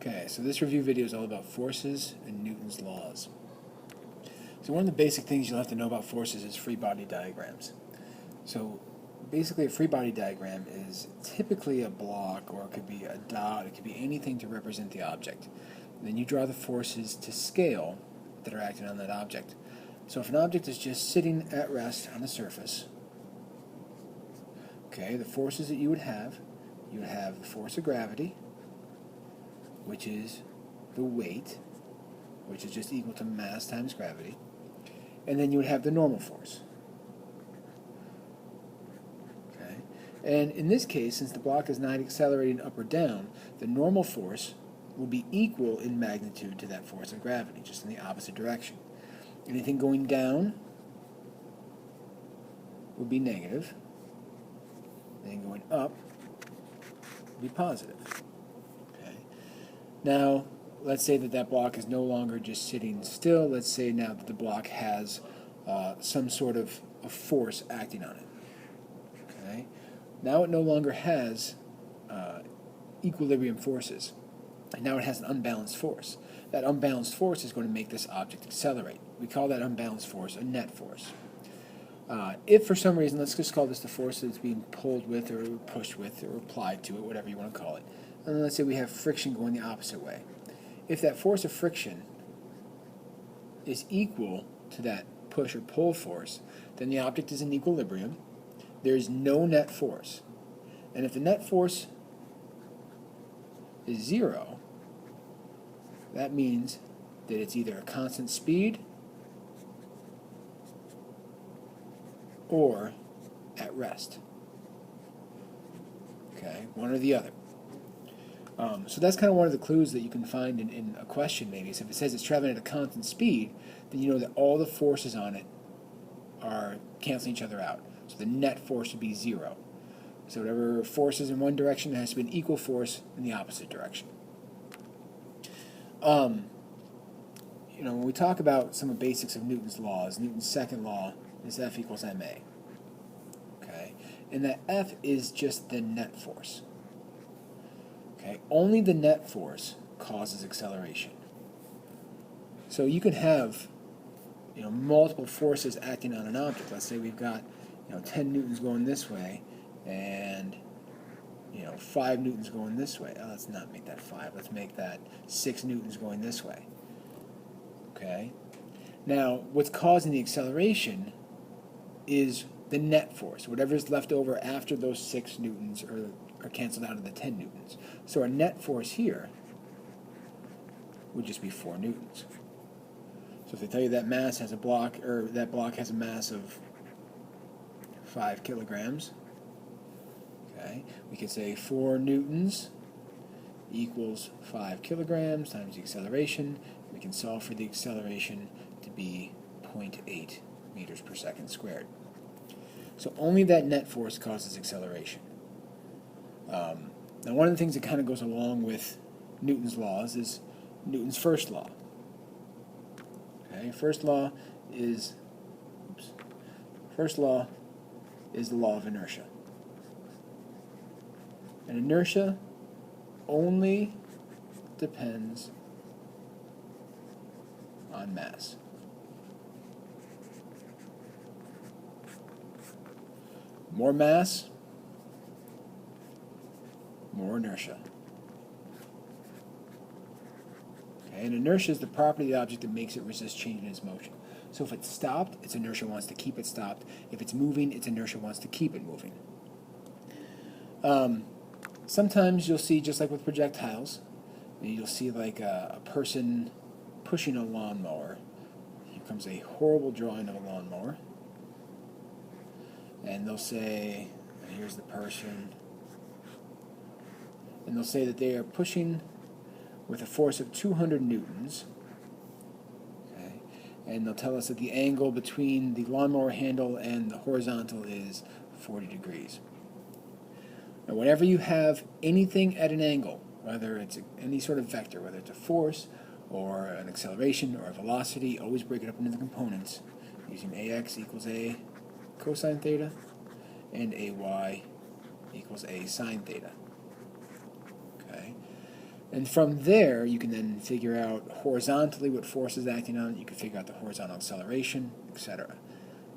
Okay, so this review video is all about forces and Newton's laws. So one of the basic things you'll have to know about forces is free body diagrams. So basically a free body diagram is typically a block, or it could be a dot, it could be anything to represent the object. And then you draw the forces to scale that are acting on that object. So if an object is just sitting at rest on the surface, okay, the forces that you would have the force of gravity, which is the weight, which is just equal to mass times gravity, and then you would have the normal force. Okay? And in this case, since the block is not accelerating up or down, the normal force will be equal in magnitude to that force of gravity, just in the opposite direction. Anything going down will be negative, anything going up will be positive. Now, let's say that that block is no longer just sitting still. Let's say now that the block has some sort of a force acting on it. Okay? Now it no longer has equilibrium forces. And now it has an unbalanced force. That unbalanced force is going to make this object accelerate. We call that unbalanced force a net force. If for some reason, let's just call this the force that's being pulled with or pushed with or applied to it, whatever you want to call it. And let's say we have friction going the opposite way. If that force of friction is equal to that push or pull force, then the object is in equilibrium. There is no net force. And if the net force is zero, that means that it's either a constant speed or at rest. Okay, one or the other. So that's kind of one of the clues that you can find in a question maybe. So if it says it's traveling at a constant speed, then you know that all the forces on it are canceling each other out. So the net force would be zero. So whatever force is in one direction, there has to be an equal force in the opposite direction. When we talk about some of the basics of Newton's laws, Newton's second law is F equals ma. Okay? And that F is just the net force. Okay? Only the net force causes acceleration. So you can have multiple forces acting on an object. Let's say we've got 10 newtons going this way and 5 newtons going this way. Oh, let's not make that 5. Let's make that 6 newtons going this way. Okay? Now, what's causing the acceleration is the net force. Whatever's left over after those 6 newtons are canceled out of the 10 newtons. So our net force here would just be 4 newtons. So if they tell you that mass has a block, or that block has a mass of 5 kilograms, okay, we could say 4 newtons equals 5 kilograms times the acceleration. We can solve for the acceleration to be 0.8 meters per second squared. So only that net force causes acceleration. Now one of the things that kind of goes along with Newton's laws is Newton's first law. Okay, first law is the law of inertia. And inertia only depends on mass. More mass, more inertia. Okay, and inertia is the property of the object that makes it resist change in its motion. So if it's stopped, its inertia wants to keep it stopped. If it's moving, its inertia wants to keep it moving. Sometimes you'll see, just like with projectiles, you'll see like a person pushing a lawnmower. Here comes a horrible drawing of a lawnmower. And they'll say, here's the person, and they'll say that they are pushing with a force of 200 newtons. Okay? And they'll tell us that the angle between the lawnmower handle and the horizontal is 40 degrees. Now, whenever you have anything at an angle, whether it's any sort of vector, whether it's a force or an acceleration or a velocity, always break it up into the components using ax equals a cosine theta and ay equals a sine theta. Okay? And from there, you can then figure out horizontally what force is acting on it. You can figure out the horizontal acceleration, etc.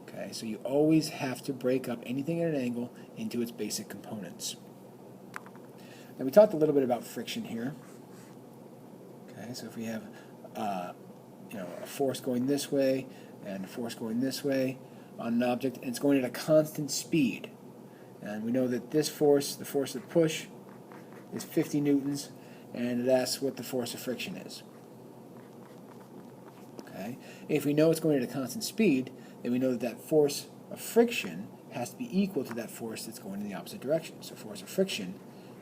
Okay, so you always have to break up anything at an angle into its basic components. Now we talked a little bit about friction here. Okay, so if we have a force going this way and a force going this way on an object, and it's going at a constant speed, and we know that this force, the force of push, is 50 newtons, and it asks what the force of friction is. Okay, if we know it's going at a constant speed, then we know that that force of friction has to be equal to that force that's going in the opposite direction. So force of friction,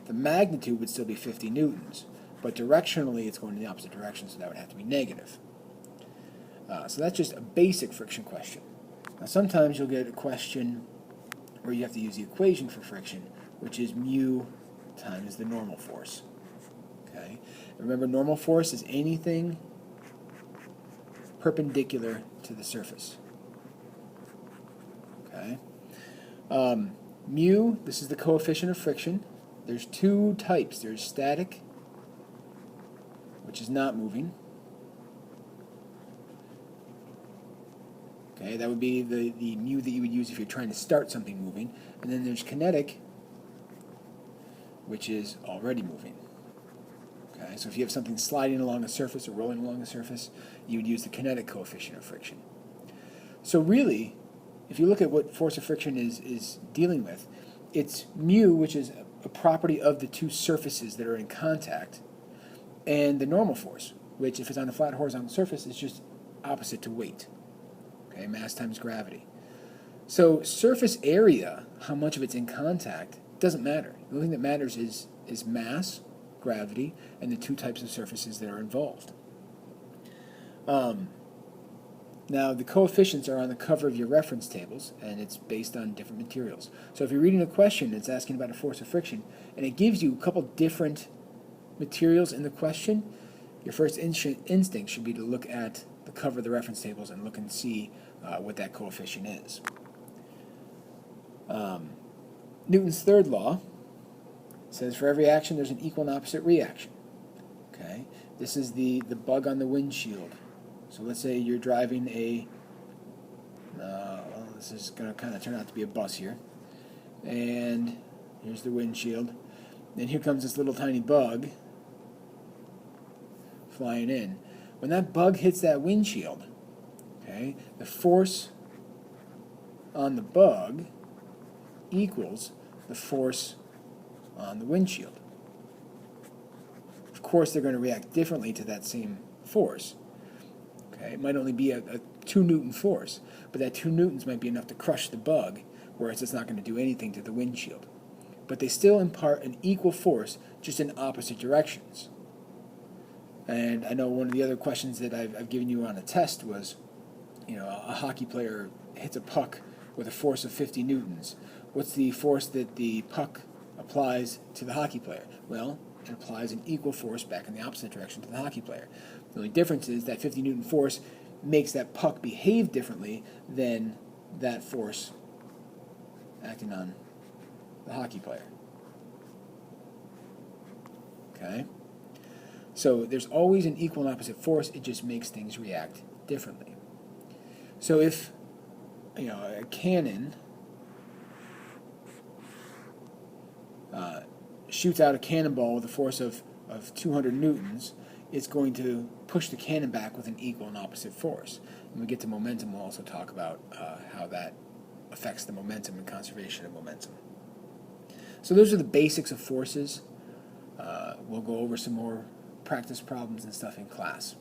the magnitude would still be 50 newtons, but directionally it's going in the opposite direction, so that would have to be negative. So that's just a basic friction question. Now sometimes you'll get a question where you have to use the equation for friction, which is mu times the normal force. Okay? Remember, normal force is anything perpendicular to the surface. Okay? Mu, this is the coefficient of friction. There's two types. There's static, which is not moving. Okay, that would be the mu that you would use if you're trying to start something moving. And then there's kinetic, which is already moving. Okay, so if you have something sliding along a surface or rolling along a surface, you would use the kinetic coefficient of friction. So really, if you look at what force of friction is dealing with, it's mu, which is a property of the two surfaces that are in contact, and the normal force, which if it's on a flat horizontal surface is just opposite to weight. Okay, mass times gravity. So surface area, how much of it's in contact, doesn't matter. The only thing that matters is mass, gravity, and the two types of surfaces that are involved. Now the coefficients are on the cover of your reference tables, and it's based on different materials. So if you're reading a question that's asking about a force of friction, and it gives you a couple different materials in the question, your first instinct should be to look at the cover of the reference tables and look and see what that coefficient is. Newton's third law says for every action there's an equal and opposite reaction. Okay, this is the bug on the windshield. So let's say you're driving a, well, this is going to kind of turn out to be a bus here, and here's the windshield, and here comes this little tiny bug flying in. When that bug hits that windshield, okay, the force on the bug equals the force on the windshield. Of course, they're going to react differently to that same force. Okay, it might only be a 2 Newton force, but that 2 newtons might be enough to crush the bug, whereas it's not going to do anything to the windshield. But they still impart an equal force, just in opposite directions. And I know one of the other questions that I've given you on a test was, a hockey player hits a puck with a force of 50 newtons. What's the force that the puck applies to the hockey player? Well, it applies an equal force back in the opposite direction to the hockey player. The only difference is that 50 Newton force makes that puck behave differently than that force acting on the hockey player. Okay? So there's always an equal and opposite force, it just makes things react differently. So if a cannon shoots out a cannonball with a force of 200 newtons, it's going to push the cannon back with an equal and opposite force. When we get to momentum, we'll also talk about how that affects the momentum and conservation of momentum. So those are the basics of forces. We'll go over some more practice problems and stuff in class.